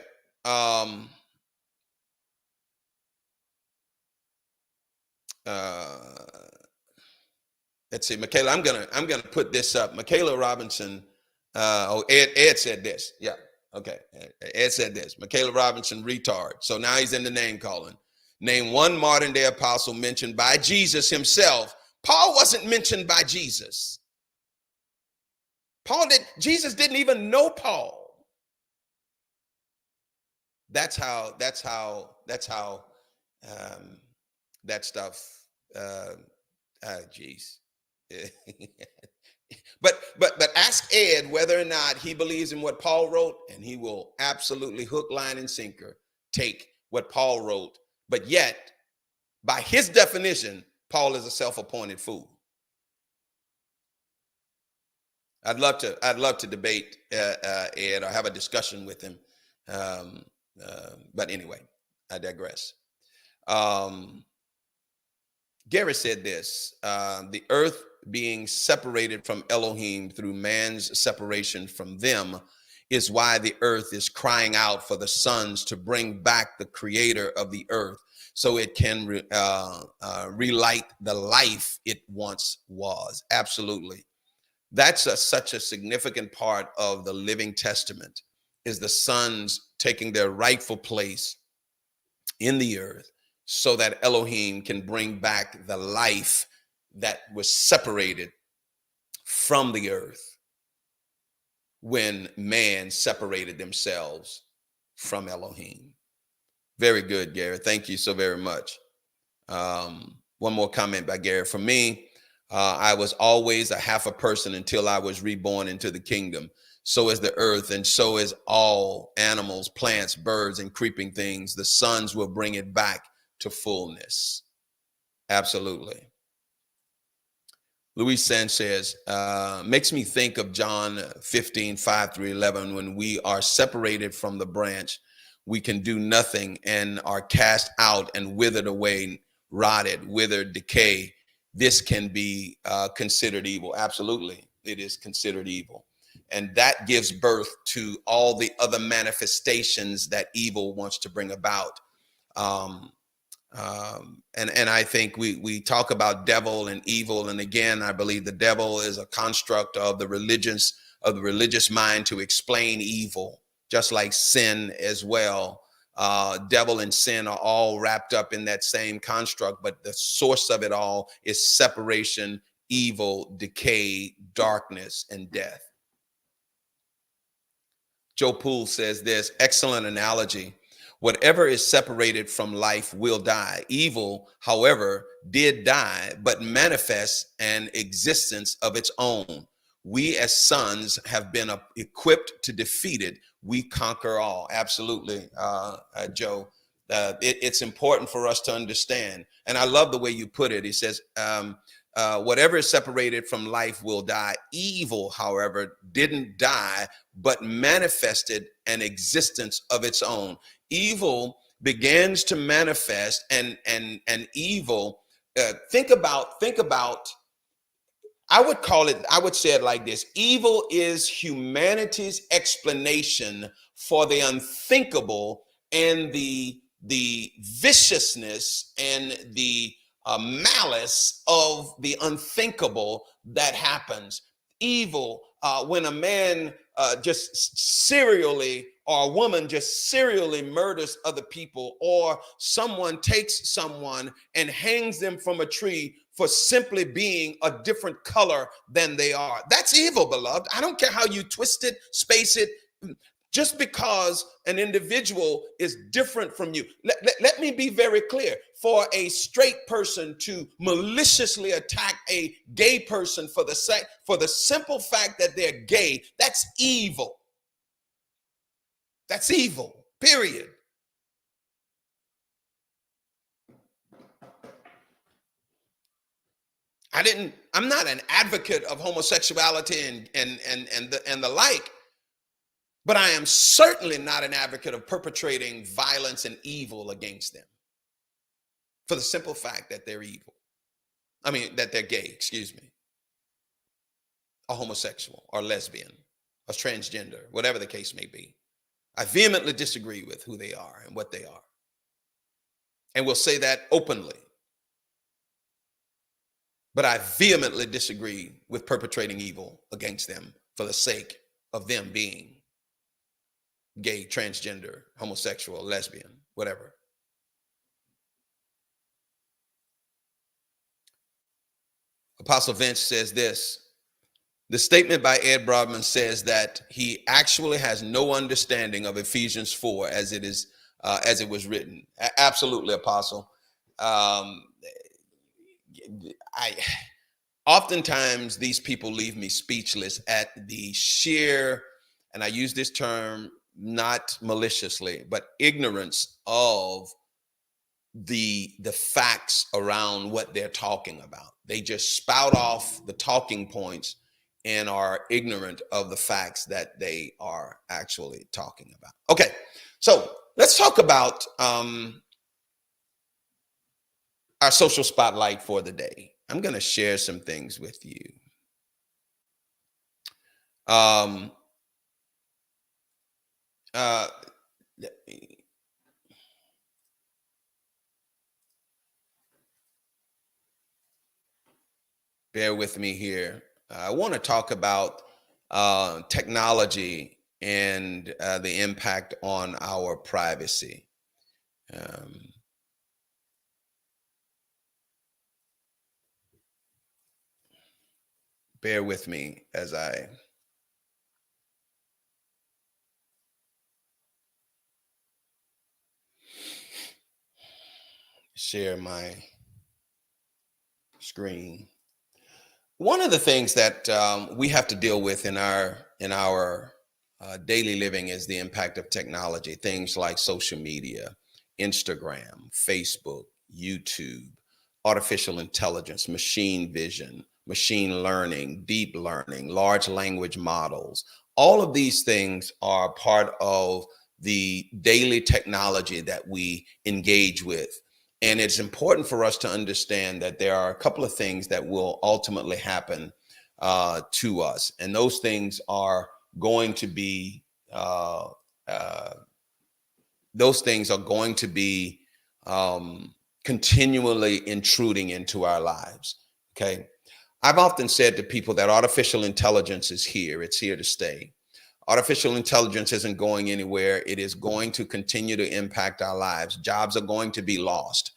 Let's see, Michaela. I'm gonna put this up. Michaela Robinson. Ed said this. Yeah. Okay. Ed said this. Michaela Robinson, retard. So now he's in the name calling. Name one modern day apostle mentioned by Jesus himself. Paul wasn't mentioned by Jesus. Jesus didn't even know Paul. That's how that stuff. Geez. But ask Ed whether or not he believes in what Paul wrote, and he will absolutely hook, line, and sinker take what Paul wrote. But yet, by his definition, Paul is a self-appointed fool. I'd love to debate Ed or have a discussion with him. But anyway, I digress. Gary said this, the earth being separated from Elohim through man's separation from them is why the earth is crying out for the sons to bring back the creator of the earth so it can relight the life it once was. Absolutely. That's such a significant part of the Living Testament, is the sons taking their rightful place in the earth so that Elohim can bring back the life that was separated from the earth when man separated themselves from Elohim. Very good, Gary. Thank you so very much. One more comment by Gary. For me, I was always a half a person until I was reborn into the kingdom. So is the earth, and so is all animals, plants, birds, and creeping things. The sons will bring it back to fullness. Absolutely. Luis Sanchez makes me think of John 15, 5 through 11. When we are separated from the branch, we can do nothing and are cast out and withered away, rotted, withered, decay. This can be considered evil. Absolutely, it is considered evil. And that gives birth to all the other manifestations that evil wants to bring about. And I think we talk about devil and evil, and again, I believe the devil is a construct of the religious mind to explain evil, just like sin as well. Devil and sin are all wrapped up in that same construct, but the source of it all is separation, evil, decay, darkness, and death. Joe Poole says this, excellent analogy. Whatever is separated from life will die. Evil, however, did die, but manifests an existence of its own. We as sons have been equipped to defeat it. We conquer all. Absolutely, Joe. It's important for us to understand. And I love the way you put it. He says, whatever is separated from life will die. Evil, however, didn't die, but manifested an existence of its own. Evil begins to manifest, and evil. Think about. I would say it like this: evil is humanity's explanation for the unthinkable and the viciousness and the malice of the unthinkable that happens. Evil, when a man just serially, or a woman just serially murders other people, or someone takes someone and hangs them from a tree for simply being a different color than they are. That's evil, beloved. I don't care how you twist it, space it. Just because an individual is different from you. Let me be very clear. For a straight person to maliciously attack a gay person for the simple fact that they're gay, that's evil. That's evil, period. I'm not an advocate of homosexuality and the like, but I am certainly not an advocate of perpetrating violence and evil against them for the simple fact that they're evil. I mean, that they're gay, excuse me, or homosexual, or lesbian, or transgender, whatever the case may be. I vehemently disagree with who they are and what they are. And will say that openly. But I vehemently disagree with perpetrating evil against them for the sake of them being gay, transgender, homosexual, lesbian, whatever. Apostle Vince says this: the statement by Ed Broadman says that he actually has no understanding of Ephesians 4 as it was written. Absolutely, Apostle. I oftentimes these people leave me speechless at the sheer, and I use this term not maliciously, but ignorance of the facts around what they're talking about. They just spout off the talking points and are ignorant of the facts that they are actually talking about. Okay, so let's talk about our social spotlight for the day. I'm going to share some things with you. Let me bear with me here. I want to talk about technology and the impact on our privacy. Bear with me as I share my screen. One of the things that we have to deal with in our daily living is the impact of technology. Things like social media, Instagram, Facebook, YouTube, artificial intelligence, machine vision, machine learning, deep learning, large language models. All of these things are part of the daily technology that we engage with. And it's important for us to understand that there are a couple of things that will ultimately happen to us. And those things are going to be, continually intruding into our lives. Okay. I've often said to people that artificial intelligence is here. It's here to stay. Artificial intelligence isn't going anywhere. It is going to continue to impact our lives. Jobs are going to be lost.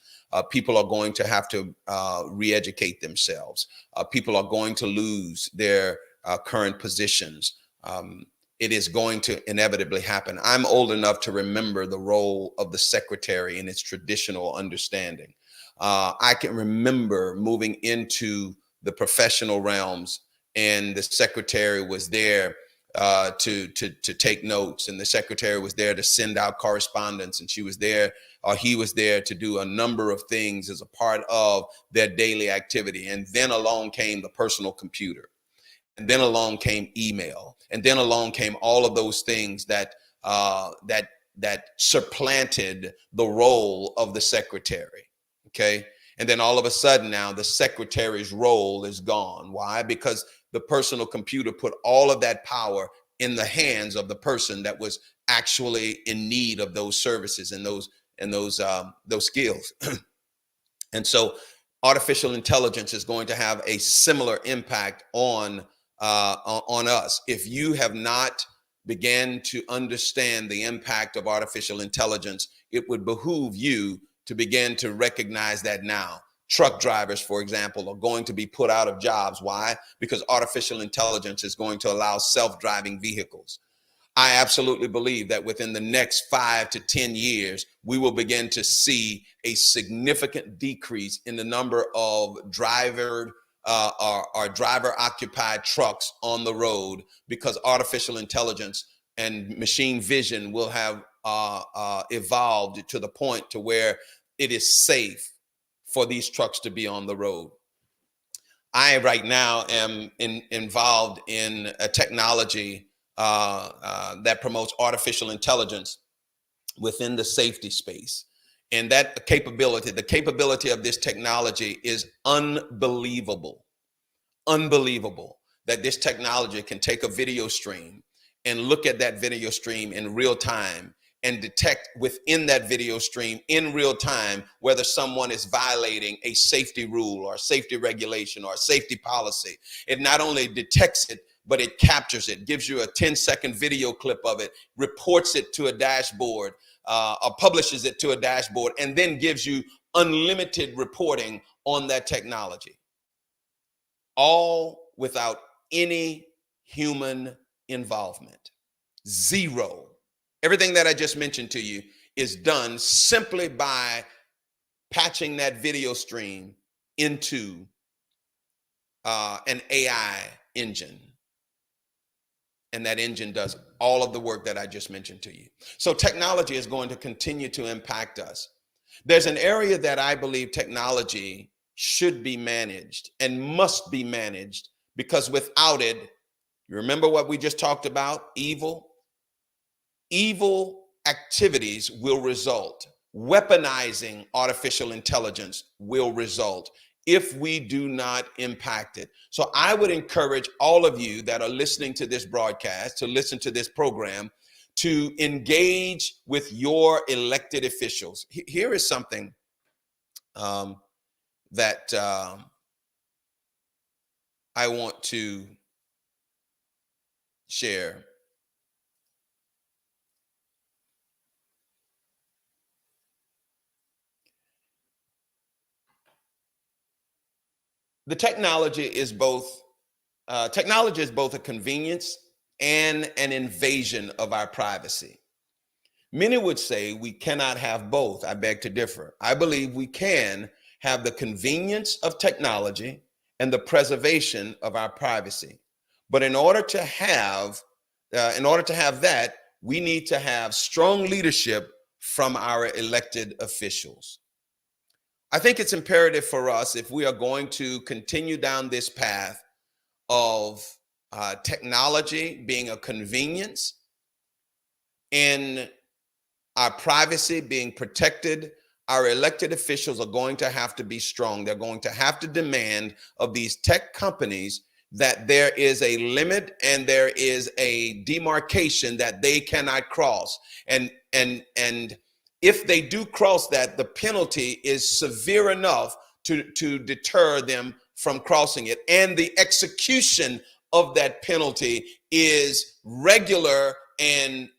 People are going to have to re-educate themselves. People are going to lose their current positions. It is going to inevitably happen. I'm old enough to remember the role of the secretary in its traditional understanding. I can remember moving into the professional realms, and the secretary was there to take notes, and the secretary was there to send out correspondence, and she was there, or he was there to do a number of things as a part of their daily activity. And then along came the personal computer, and then along came email, and then along came all of those things that supplanted the role of the secretary. Okay. And then all of a sudden now the secretary's role is gone. Why? Because the personal computer put all of that power in the hands of the person that was actually in need of those services and those skills. And so artificial intelligence is going to have a similar impact on us. If you have not began to understand the impact of artificial intelligence, it would behoove you to begin to recognize that now. Truck drivers, for example, are going to be put out of jobs. Why? Because artificial intelligence is going to allow self-driving vehicles. I absolutely believe that within the next 5 to 10 years, we will begin to see a significant decrease in the number of driver occupied trucks on the road, because artificial intelligence and machine vision will have evolved to the point to where it is safe for these trucks to be on the road. I right now am involved in a technology that promotes artificial intelligence within the safety space. And that capability, the capability of this technology is unbelievable. Unbelievable that this technology can take a video stream and look at that video stream in real time and detect within that video stream in real time whether someone is violating a safety rule or safety regulation or safety policy. It not only detects it, but it captures it, gives you a 10-second video clip of it, reports it to a dashboard, or publishes it to a dashboard, and then gives you unlimited reporting on that technology, all without any human involvement. Zero. Everything that I just mentioned to you is done simply by patching that video stream into an AI engine. And that engine does all of the work that I just mentioned to you. So technology is going to continue to impact us. There's an area that I believe technology should be managed and must be managed, because without it, you remember what we just talked about? Evil activities will result. Weaponizing artificial intelligence will result if we do not impact it. So I would encourage all of you that are listening to this broadcast, to listen to this program, to engage with your elected officials. Here is something that I want to share. The technology is both a convenience and an invasion of our privacy. Many would say we cannot have both. I beg to differ. I believe we can have the convenience of technology and the preservation of our privacy. But in order to have that, we need to have strong leadership from our elected officials. I think it's imperative for us, if we are going to continue down this path of technology being a convenience and our privacy being protected, our elected officials are going to have to be strong. They're going to have to demand of these tech companies that there is a limit and there is a demarcation that they cannot cross. And if they do cross that, the penalty is severe enough to deter them from crossing it. And the execution of that penalty is regular and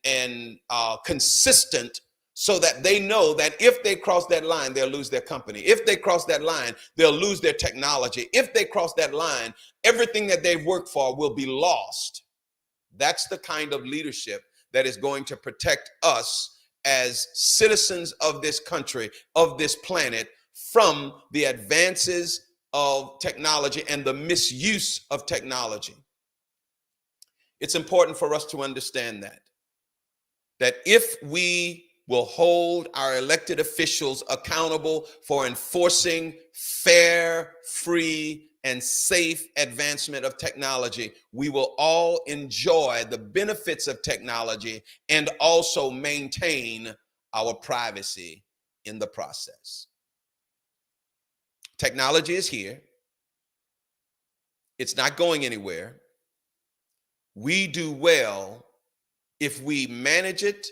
consistent, so that they know that if they cross that line, they'll lose their company. If they cross that line, they'll lose their technology. If they cross that line, everything that they've worked for will be lost. That's the kind of leadership that is going to protect us as citizens of this country, of this planet, from the advances of technology and the misuse of technology. It's important for us to understand that if we will hold our elected officials accountable for enforcing fair, free, and safe advancement of technology, we will all enjoy the benefits of technology and also maintain our privacy in the process. Technology is here. It's not going anywhere. We do well if we manage it,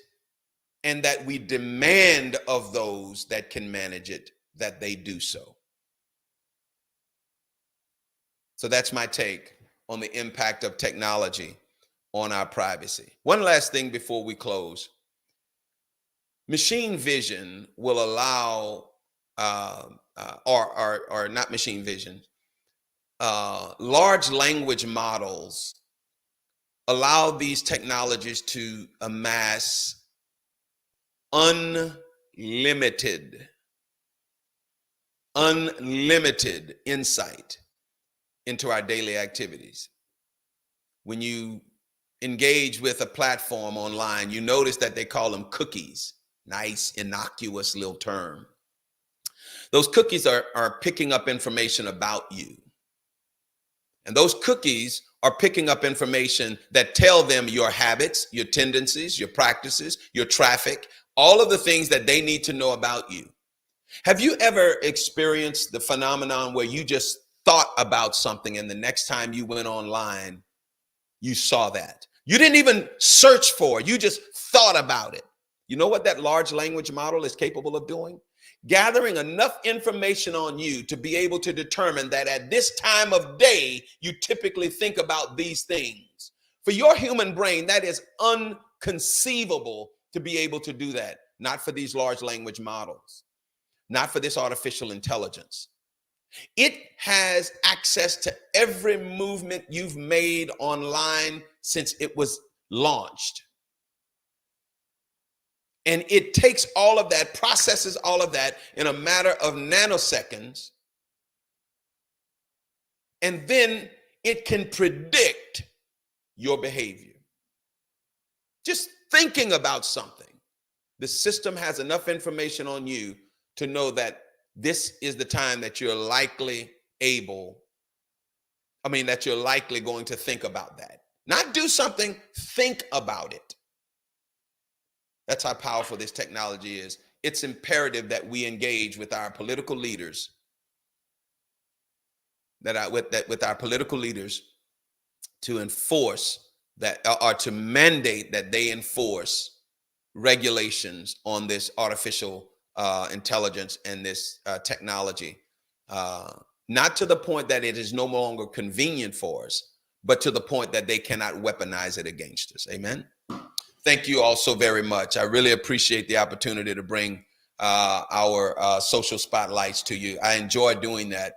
and that we demand of those that can manage it that they do so. So that's my take on the impact of technology on our privacy. One last thing before we close. Machine vision will allow, or not machine vision, large language models allow these technologies to amass unlimited insight into our daily activities. When you engage with a platform online, you notice that they call them cookies. Nice, innocuous little term. Those cookies are picking up information about you. And those cookies are picking up information that tell them your habits, your tendencies, your practices, your traffic, all of the things that they need to know about you. Have you ever experienced the phenomenon where you just thought about something and the next time you went online, you saw that? You didn't even search for it. You just thought about it. You know what that large language model is capable of doing? Gathering enough information on you to be able to determine that at this time of day, you typically think about these things. For your human brain, that is inconceivable to be able to do that. Not for these large language models, not for this artificial intelligence. It has access to every movement you've made online since it was launched. And it takes all of that, processes all of that in a matter of nanoseconds. And then it can predict your behavior. Just thinking about something, the system has enough information on you to know that this is the time that you're likely that you're likely going to think about that. Not do something, think about it. That's how powerful this technology is. It's imperative that we engage with our political leaders, with our political leaders to enforce that, or to mandate that they enforce regulations on this artificial intelligence and this technology. Not to the point that it is no longer convenient for us, but to the point that they cannot weaponize it against us. Amen. Thank you all so very much. I really appreciate the opportunity to bring our social spotlights to you. I enjoy doing that.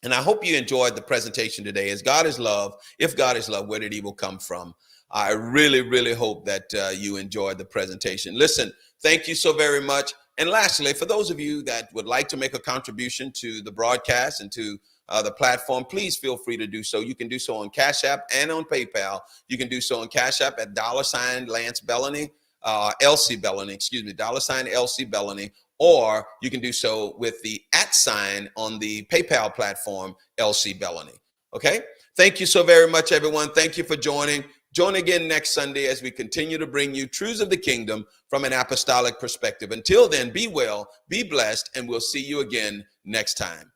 And I hope you enjoyed the presentation today. As God is love, if God is love, where did evil come from? I really, really hope that you enjoyed the presentation. Listen, thank you so very much. And lastly, for those of you that would like to make a contribution to the broadcast and to the platform, please feel free to do so. You can do so on Cash App and on PayPal. You can do so on Cash App at $ Lance Bellany, LC Bellany, $ LC Bellany, or you can do so with the @ on the PayPal platform, LC Bellany. Okay? Thank you so very much, everyone. Thank you for joining. Join again next Sunday as we continue to bring you truths of the kingdom from an apostolic perspective. Until then, be well, be blessed, and we'll see you again next time.